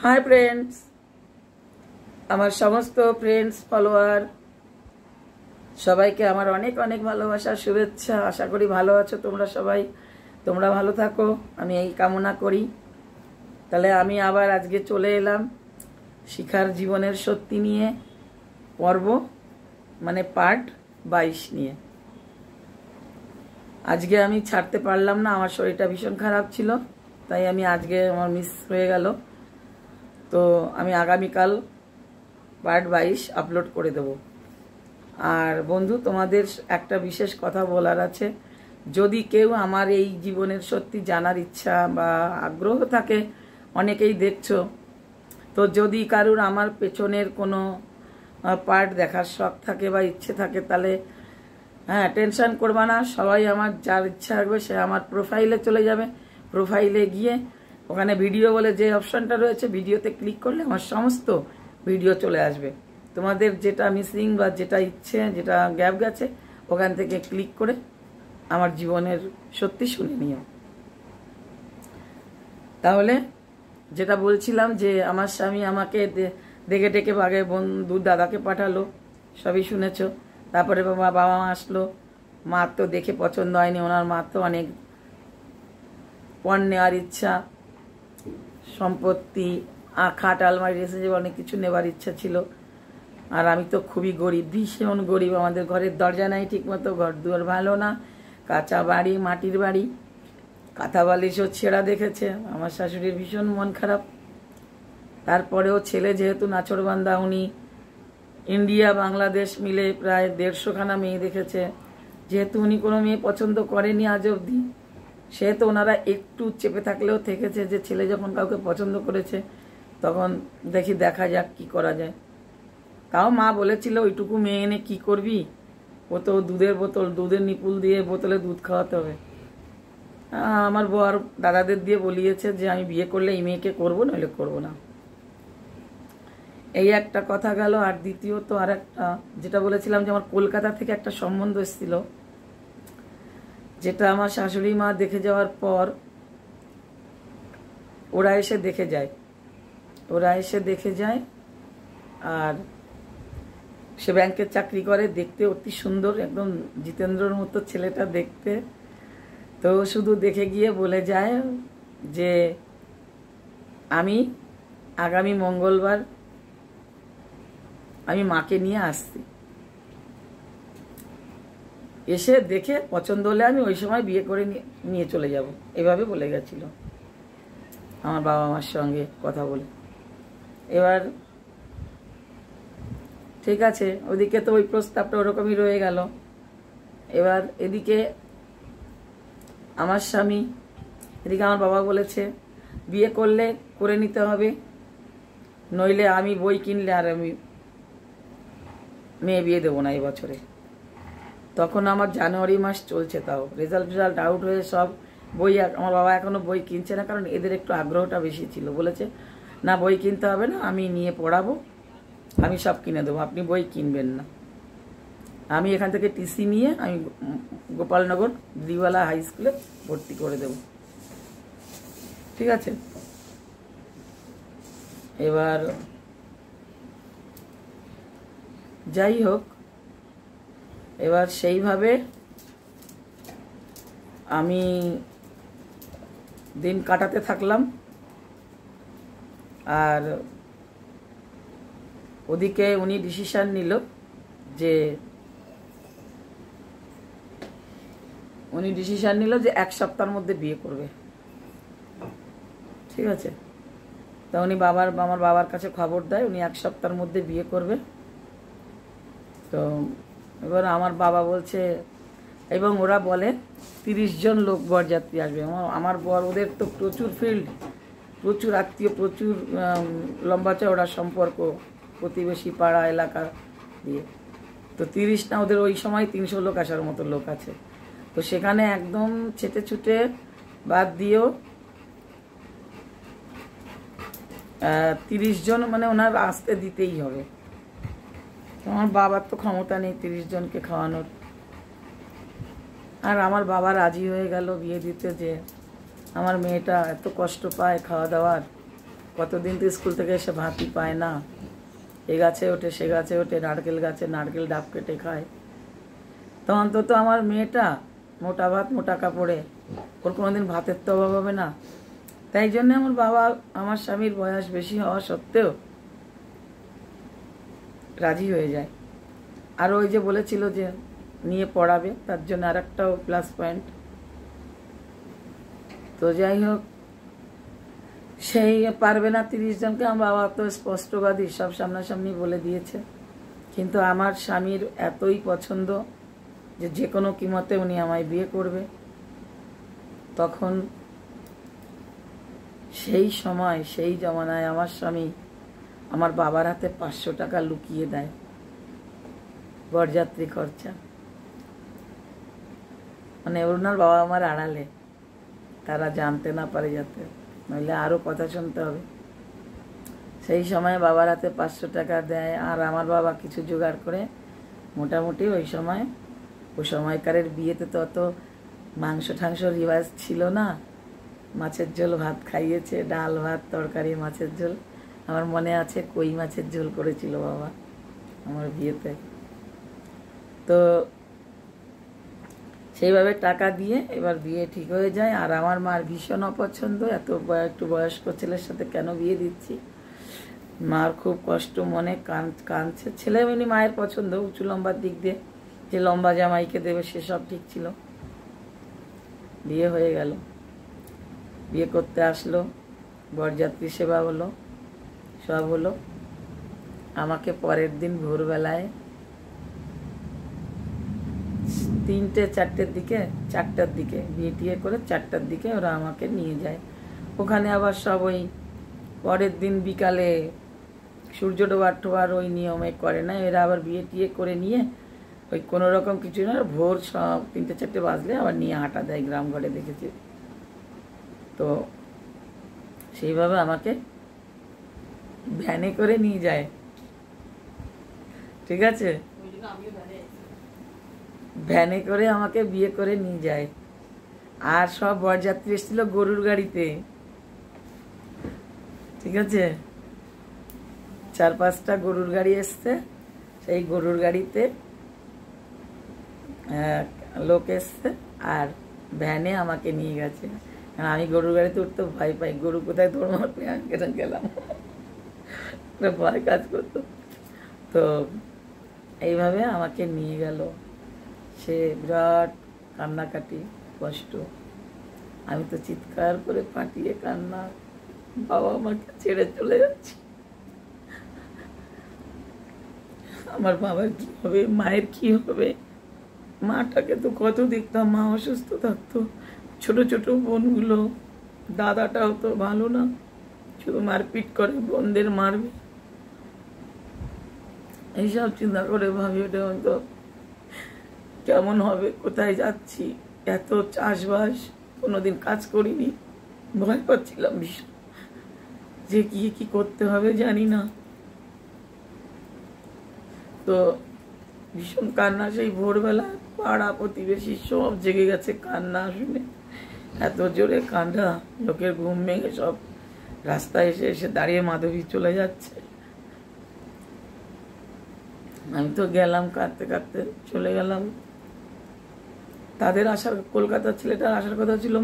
Hi friends, আমার সমস্ত friends follower সবাইকে আমার অনেক অনেক ভালোবাসা শুভেচ্ছা। আশা করি ভালো আছো তোমরা সবাই। তোমরা ভালো থাকো, আমি এই কামনা করি। তাহলে আমি আবার আজকে চলে এলাম শিখার জীবনের সত্যি নিয়ে পর্ব, মানে পার্ট 22 নিয়ে। আজকে আমি ছাড়তে পারলাম না, আমার শরীরটা ভীষণ খারাপ ছিল, তাই আমি আজকে আমার মিস হয়ে গেল। তো আমি আগামীকাল পার্ট 22 আপলোড করে দেব। আর বন্ধু, তোমাদের একটা বিশেষ কথা বলার আছে। যদি কেউ আমার এই জীবনের সত্যি জানার ইচ্ছা বা আগ্রহ থাকে, অনেকেই দেখছো, তো যদি কারুর আমার পেছনের কোনো পার্ট দেখার শখ থাকে বা ইচ্ছে থাকে, তাহলে হ্যাঁ, টেনশন করবা না। সবাই আমার যার ইচ্ছা থাকবে সে আমার প্রোফাইলে চলে যাবে। প্রোফাইলে গিয়ে ওখানে ভিডিও বলে যে অপশনটা রয়েছে, ভিডিওতে ক্লিক করলে আমার সমস্ত ভিডিও চলে আসবে। তোমাদের যেটা মিসিং বা যেটা ইচ্ছে, যেটা গ্যাপ গেছে, ওখান থেকে ক্লিক করে আমার জীবনের সত্যি শুনে নিও। তাহলে যেটা বলছিলাম যে আমার স্বামী আমাকে দেখে ডেকে আগে বন্ধু দাদাকে পাঠালো, সবই শুনেছ। তারপরে বাবা মা আসলো। মা তো দেখে পছন্দ হয়নি, ওনার মা তো অনেক পণ নেওয়ার ইচ্ছা, সম্পত্তি, খাট আলমারি এসেছে, অনেক কিছু নেবার ইচ্ছা ছিল। আর আমি তো খুবই গরিব, ভীষণ গরিব। আমাদের ঘরের দরজা নাই ঠিক মতো, ঘর দুয়ার ভালো না, কাঁচা বাড়ি, মাটির বাড়ি, কাঁথা বালিশও ছেঁড়া দেখেছে। আমার শাশুড়ির ভীষণ মন খারাপ। তারপরেও ছেলে যেহেতু নাছোড়বান্দা, উনি ইন্ডিয়া বাংলাদেশ মিলে প্রায় 150খানা মেয়ে দেখেছে। যেহেতু উনি কোনো মেয়ে পছন্দ করেনি আজ অবধি, সেহেতু ওনারা একটু চেপে থাকলেও থেকেছে যে ছেলে যখন কাউকে পছন্দ করেছে তখন দেখা যাক কি করা যায়। তাও মা বলেছিল, ওইটুকু মেয়ে এনে কি করবি, ও তো দুধের বোতল, দুধের নিপুল দিয়ে বোতলে দুধ খাওয়াতে হবে। আমার বর দাদাদের দিয়ে বলিয়েছে যে আমি বিয়ে করলে এই মেয়েকে করবো, নইলে করবো না। এই একটা কথা গেল। আর দ্বিতীয়ত আর একটা যেটা বলেছিলাম, যে আমার কলকাতা থেকে একটা সম্বন্ধ এসেছিল, যেটা আমার শাশুড়ি মা দেখে যাওয়ার পর ওরা এসে দেখে যায়। আর সে ব্যাংকের চাকরি করে, দেখতে অতি সুন্দর, একদম জিতেন্দ্রর মতো ছেলেটা দেখতে। তো শুধু দেখে গিয়ে বলে যায় যে আমি আগামী মঙ্গলবার আমি মাকে নিয়ে আসছি, এসে দেখে পছন্দ হলে আমি ওই সময় বিয়ে করে নিয়ে চলে যাব, এভাবে বলে গেছিল আমার বাবা মার সঙ্গে কথা বলে। এবার ঠিক আছে, ওদিকে তো ওই প্রস্তাবটা ওরকমই রয়ে গেল। এবার এদিকে আমার স্বামী, এদিকে আমার বাবা বলেছে বিয়ে করলে করে নিতে হবে, নইলে আমি বই কিনলে আর আমি মেয়ে বিয়ে দেবো না এই বছরে। তখন আমার জানুয়ারি মাস চলছে, তাও রেজাল্ট আউট হয়ে সব বই, আমার বাবা এখনো বই কিনছে না, কারণ এদের একটু আগ্রহটা বেশি ছিল। বলেছে না, বই কিনতে হবে না, আমি নিয়ে পড়াবো, আমি সব কিনে দেবো, আপনি বই কিনবেন না। আমি এখান থেকে টিসি নিয়ে আমি গোপালনগর দিওয়ালা হাই স্কুলে ভর্তি করে দেব, ঠিক আছে। এবার যাই হোক, এবার সেইভাবে আমি দিন কাটাতে থাকলাম। আর ওদিকে উনি ডিসিশন নিল যে 1 সপ্তাহের মধ্যে বিয়ে করবে, ঠিক আছে। তা উনি আমার বাবার কাছে খবর দেয় উনি 1 সপ্তাহের মধ্যে বিয়ে করবে। তো এবার আমার বাবা বলছে, এবং ওরা বলে 30 জন লোক বরযাত্রী আসবে। আমার বর, ওদের তো প্রচুর ফিল্ড, প্রচুর আত্মীয়, প্রচুর লম্বা চওড়া সম্পর্ক, প্রতিবেশী পাড়া এলাকা দিয়ে। তো 30 না, ওদের ওই সময় 300 লোক আসার মতো লোক আছে। তো সেখানে একদম ছেটে ছুটে বাদ দিয়েও 30 জন মানে ওনার আসতে দিতেই হবে। আমার বাবার তো ক্ষমতা নেই 30 জনকে খাওয়ানোর। আর আমার বাবা রাজি হয়ে গেল বিয়ে দিতে, যে আমার মেয়েটা এত কষ্ট পায় খাওয়া দাওয়ার, কতদিন তো স্কুল থেকে এসে ভাতই পায় না, এ গাছে ওঠে সে গাছে ওঠে, নারকেল গাছে নারকেল ডাব কেটে খায়। তো অন্তত আমার মেয়েটা মোটা ভাত মোটা কাপড়ে, ওর কোনোদিন ভাতের তো অভাব হবে না। তাই জন্য আমার বাবা, আমার স্বামীর বয়স বেশি হওয়া সত্ত্বেও রাজি হয়ে যায়। আর ওই যে বলেছিল যে নিয়ে পড়াবে, তার জন্য আর একটাও প্লাস পয়েন্ট। তো যাই হোক, সেই পারবে না 30 জনকে, আমার বাবা তো স্পষ্টবাদী, সব সামনাসামনি বলে দিয়েছে। কিন্তু আমার স্বামীর এতই পছন্দ যে যে কোনো কিমতে উনি আমায় বিয়ে করবে। তখন সেই সময়, সেই জমানায় আমার স্বামী আমার বাবার হাতে 500 টাকা লুকিয়ে দেয় বরযাত্রী খরচা। মানে ওনার বাবা আমার আড়ালে, তারা জানতে না পারে যাতে, নইলে আরও কথা শুনতে হবে। সেই সময় বাবার হাতে 500 টাকা দেয়, আর আমার বাবা কিছু জোগাড় করে মোটামুটি ওই সময়কারের বিয়েতে তো অত মাংস ঠাংস রিওয়াজ ছিল না, মাছের ঝোল ভাত খাইয়েছে, ডাল ভাত তরকারি মাছের ঝোল। আমার মনে আছে কই মাছের ঝোল করেছিল বাবা আমার বিয়েতে। তো সেইভাবে টাকা দিয়ে এবার বিয়ে ঠিক হয়ে যায়। আর আমার মার ভীষণ অপছন্দ, একটু বয়স্ক ছেলের সাথে কেন বিয়ে দিচ্ছি। মার খুব কষ্ট, মনে কাঁদছে। ছেলে এমনি মায়ের পছন্দ, উঁচু লম্বার দিক দিয়ে, যে লম্বা জামাইকে দেবে সেসব ঠিক ছিল। বিয়ে হয়ে গেল, বিয়ে করতে আসলো, বরযাত্রী সেবা হলো, সব হলো। আমাকে পরের দিন ভোরবেলায় 4টার দিকে বিয়ে টিয়ে করে 4টার দিকে ওরা আমাকে নিয়ে যায়। ওখানে আবার সব ওই পরের দিন বিকালে সূর্য ডোবার ওই নিয়মে করে না, এরা আবার বিয়ে টিয়ে করে নিয়ে ওই কোনো রকম কিছু না, ভোর সব 3টে 4টে বাজলে আবার নিয়ে হাঁটা দেয় গ্রাম ঘরে, দেখেছি। তো সেইভাবে আমাকে ভ্যানে করে নিয়ে যায়, ঠিক আছে, ভ্যানে করে আমাকে বিয়ে করে নিয়ে যায়। আর সব বরযাত্রী এসেছিল গরুর গাড়িতে, ঠিক আছে, 4-5টা গরুর গাড়ি এসছে। সেই গরুর গাড়িতে লোক এসছে আর ভ্যানে আমাকে নিয়ে গেছে। আমি গরুর গাড়িতে উঠতে ভয় পাই, গরু কোথায় তোর মারবে, কেন গেলাম, ভয় কাজ করতো। তো এইভাবে আমাকে নিয়ে গেল। সে বিরাট কান্নাকাটি, কষ্ট। আমি তো চিৎকার করে ফাটিয়ে কান্না, বাবা আমাকে ছেড়ে চলে যাচ্ছে, আমার বাবার কি হবে, মায়ের কি হবে। মাটাকে তো কত দেখতাম, মা অসুস্থ থাকতো, ছোট ছোট বোনগুলো, দাদাটাও তো ভালো না, শুধু মারপিট করে, বোনদের মারবে, এইসব চিন্তা করে ভাবি ওটা তো কেমন হবে, কোথায় যাচ্ছি, এত চাষবাস, কোনোদিন কাজ করিনি, ভয় পাচ্ছিলাম ভীষণ, যে গিয়ে কি করতে হবে জানি না। তো ভীষণ কান্না, সেই ভোরবেলা পাড়া প্রতিবেশী সব জেগে গেছে কান্না শুনে, এত জোরে কান্না, লোকের ঘুম ভেঙে সব রাস্তায় এসে এসে দাঁড়িয়ে মাধবী চলে যাচ্ছে। আমি তো গেলাম, কাঁদতে কাঁদতে চলে গেলাম। তাদের আসার, কলকাতার ছেলেটার আসার কথা ছিল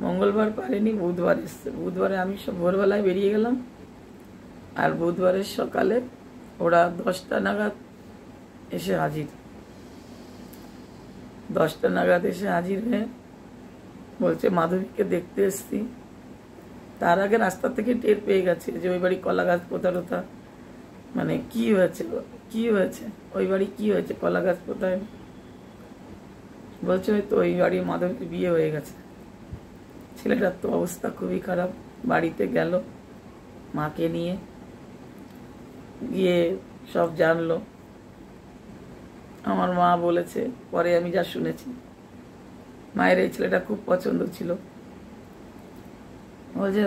মঙ্গলবার পারেনি, বুধবার এসছে। বুধবারে আমি সব ভোরবেলায় বেরিয়ে গেলাম, আর বুধবারের সকালে ওরা 10টা নাগাদ এসে হাজির। 10টা নাগাদ এসে হাজির হয়ে বলছে মাধবীকে দেখতে এসছি। তার আগে রাস্তা থেকে টের পেয়ে গেছে যে ওই বাড়ি কলা গাছ পোতা, মানে কি হয়েছে ওই বাড়ি কি হয়েছে, কলা গাছ পোতায়। বলছে হয়তো ওই বাড়ি মাধবীর বিয়ে হয়ে গেছে। ছেলেটার তো অবস্থা খুবই খারাপ। বাড়িতে গেল, মাকে নিয়ে গিয়ে সব জানলো। আমার মা বলেছে, পরে আমি যা শুনেছি, মায়ের এই ছেলেটা খুব পছন্দ ছিল, বলছে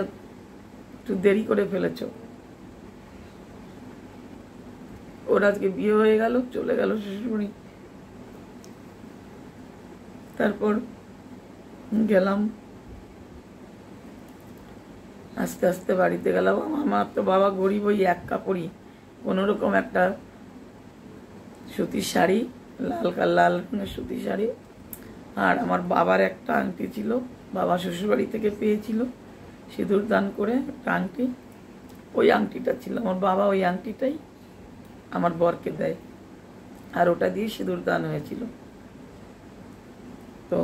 একটু দেরি করে ফেলেছ। ওর আজকে বিয়ে হয়ে গেল, চলে গেল শ্বশুরবাড়ি। তারপর গেলাম, আস্তে আস্তে বাড়িতে গেলাম। আমার তো বাবা গরিব, ওই এক কাপড়ই কোনোরকম একটা সুতির শাড়ি, লাল রঙের সুতির শাড়ি, আর আমার বাবার একটা আংটি ছিল, বাবা শ্বশুরবাড়ি থেকে পেয়েছিল সিঁদুর দান করে একটা আংটি, ওই আংটিটা ছিল আমার বাবা, ওই আংটিটাই আমার বরকে দেয়, আর ওটা দিয়ে সিঁদুর দান হয়েছিল। তো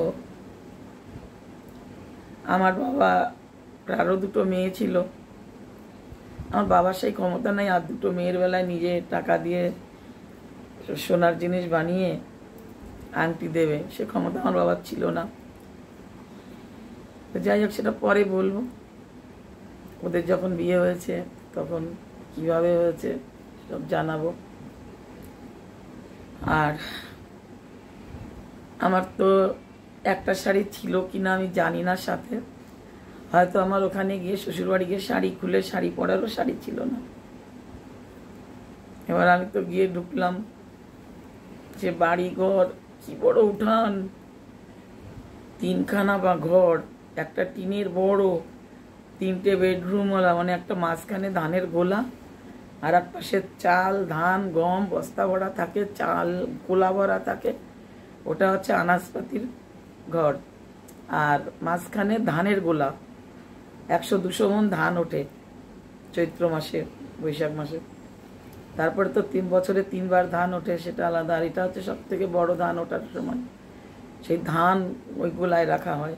আমার বাবা আরও দুটো মেয়ে ছিল, আমার বাবার সেই ক্ষমতা নাই আর দুটো মেয়ের বেলায় নিজে টাকা দিয়ে সোনার জিনিস বানিয়ে আংটি দেবে, সে ক্ষমতা আমার বাবার ছিল না। তো যাই হোক, সেটা পরে বলবো। ওদের যখন বিয়ে হয়েছে তখন কিভাবে হয়েছে সব জানাবো। আর আমার তো একটা শাড়ি ছিল কিনা আমি জানি না, সাথে হয়তো আমার ওখানে গিয়ে শ্বশুরবাড়ি গিয়ে শাড়ি খুলে শাড়ি পরারও শাড়ি ছিল না। এবার আমি তো গিয়ে ঢুকলাম, যে বাড়ি ঘর, কি বড় উঠান, তিনখানা বা ঘর, একটা টিনের বড়, তিনটে বেডরুমওয়ালা, মানে একটা মাঝখানে ধানের গোলা, আর এক পাশে চাল ধান গম বস্তা ভরা থাকে, চাল গোলা ভরা থাকে, ওটা হচ্ছে আনাজপাতির ঘর। আর মাঝখানে ধানের গোলা, 100-200 মণ ধান ওঠে চৈত্র মাসে, বৈশাখ মাসে। তারপরে তো 3 বছরে 3 বার ধান ওঠে, সেটা আলাদা। আর এটা হচ্ছে সব থেকে বড় ধান ওঠার সময়, সেই ধান ওই গোলায় রাখা হয়,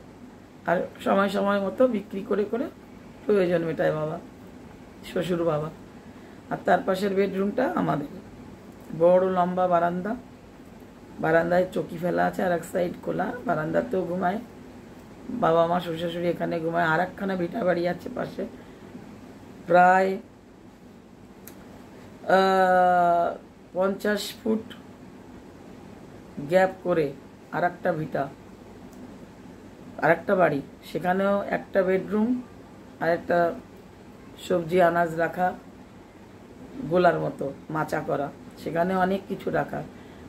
আর সময় সময় মতো বিক্রি করে করে প্রয়োজন মেটায় বাবা, শ্বশুর বাবা। আর তার পাশের বেডরুমটা আমাদের, বড় লম্বা বারান্দা, বারান্দায় চকি ফেলা আছে, আর এক সাইড খোলা, বারান্দাতেও ঘুমায় বাবা মা, শ্বশুর শাশুড়ি এখানে ঘুমায়। আর একখানা ভিটা বাড়ি আছে পাশে, প্রায় 50 ফুট গ্যাপ করে আর একটা ভিটা, আর একটা বাড়ি, সেখানেও একটা বেডরুম আর একটা সবজি আনাজ রাখা গোলার মতো মাচা করা, সেখানে অনেক কিছু রাখা।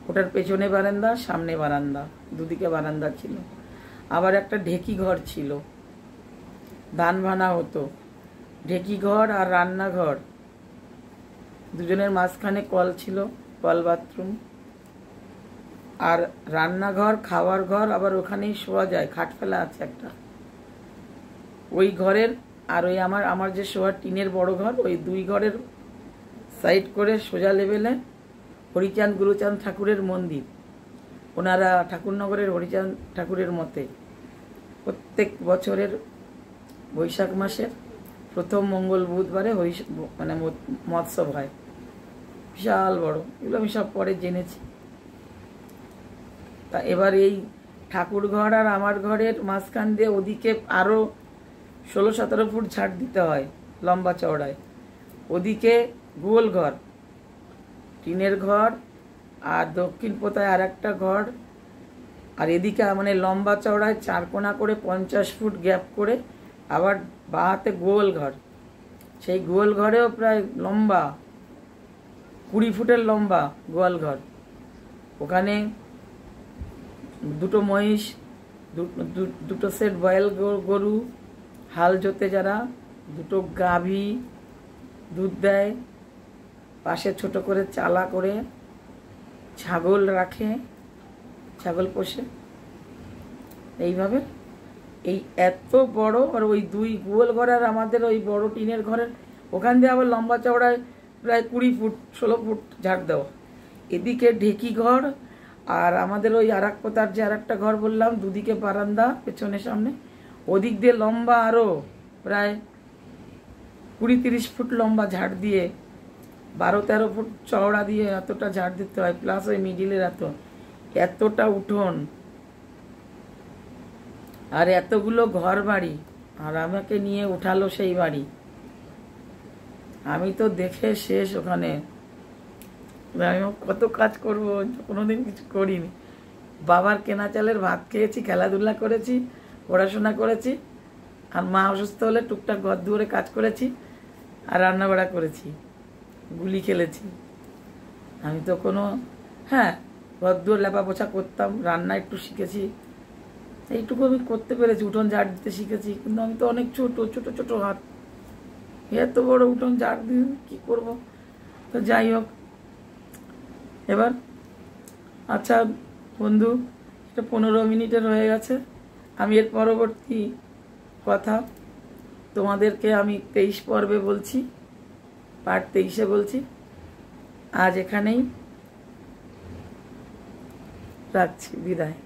ওটার পেছনে বারান্দা, সামনে বারান্দা, দুদিকে বারান্দা ছিল। আবার একটা ঢেকি ঘর ছিল, ধান ভানা হতো, ঢেকি ঘর আর রান্নাঘর, দুজনের মাঝখানে কল ছিল, কল বাথরুম। আর রান্নাঘর খাওয়ার ঘর, আবার ওখানেই শোয়া যায়, খাট ফেলা আছে একটা ওই ঘরের। আর ওই আমার যে শোয়ার টিনের বড় ঘর, ওই 2 ঘরের সাইড করে সোজা লেভেলে হরিচাঁদ গুরুচাঁদ ঠাকুরের মন্দির। ওনারা ঠাকুরনগরের হরিচাঁদ ঠাকুরের মতে প্রত্যেক বছরের বৈশাখ মাসের প্রথম মঙ্গল বুধবারে মানে মৎসব হয়, বিশাল বড়। এগুলো আমি সব পরে জেনেছি। তা এবার এই ঠাকুর ঘর আর আমার ঘরের মাঝখান দিয়ে ওদিকে আরও 16-17 ফুট ঝাড় দিতে হয় লম্বা চওড়ায়। ওদিকে গোল ঘর, টিনের ঘর, আর দক্ষিণ পোতায় আর একটা ঘর, আর এদিকে মানে লম্বা চওড়ায় 4 কোণা করে 50 ফুট গ্যাপ করে আবার বাঁহাতে গোল ঘর। সেই গোল ঘরেও প্রায় লম্বা 20 ফুটের লম্বা গোয়াল ঘর। ওখানে 2টো মহিষ, 2টো সেট বয়েল গরু, হাল জোতে যারা, 2টো গাভী দুধ দেয়, পাশে ছোট করে চালা করে ছাগল রাখে, ছাগল পোষে। এইভাবে এই এত বড়, আর ওই 2 গোয়াল ঘর আর আমাদের ওই বড় টিনের ঘরের ওখান দিয়ে আবার লম্বা চওড়ায় প্রায় 20 ফুট 16 ফুট ঝাড় দেওয়া। এদিকে ঢেকি ঘর, আর আমাদের ওই আর এক পোতার যে আর একটা ঘর বললাম, দুদিকে বারান্দা, পেছনে সামনে, ওদিক দিয়ে লম্বা আরও প্রায় 20-30 ফুট লম্বা ঝাড় দিয়ে 12-13 ফুট চওড়া দিয়ে এতটা ঝাড় দিতে হয়, প্লাস ওই মিডিলের এতটা উঠোন, আর এতগুলো ঘর বাড়ি। আর আমাকে নিয়ে উঠালো সেই বাড়ি, আমি তো দেখে শেষ। ওখানে আমি কত কাজ করবো, কোনোদিন কিছু করিনি। বাবার কেনা চালের ভাত খেয়েছি, খেলাধুলা করেছি, পড়াশোনা করেছি, আর মা অসুস্থ হলে টুকটাক ঘর দুয়ারে কাজ করেছি, আর রান্নাবাড়া করেছি, গুলি খেলেছি। আমি তো কোনো, হ্যাঁ, ঘর দুয়ার লেপা পোছা করতাম, রান্না একটু শিখেছি, এইটুকু আমি করতে পেরেছি, উঠোন ঝাড় দিতে শিখেছি। কিন্তু আমি তো অনেক ছোট ছোট ছোট হাত, এত বড় উঠোন ঝাড় দিয়ে কি করব। তো যাই হোক, এবার আচ্ছা বন্ধু, এটা 15 মিনিটের হয়ে গেছে। আমি এর পরবর্তী কথা তোমাদেরকে আমি 23 পর্বে বলছি, পার্ট 23-এ বলছি। আজ এখানেই রাখছি, বিদায়।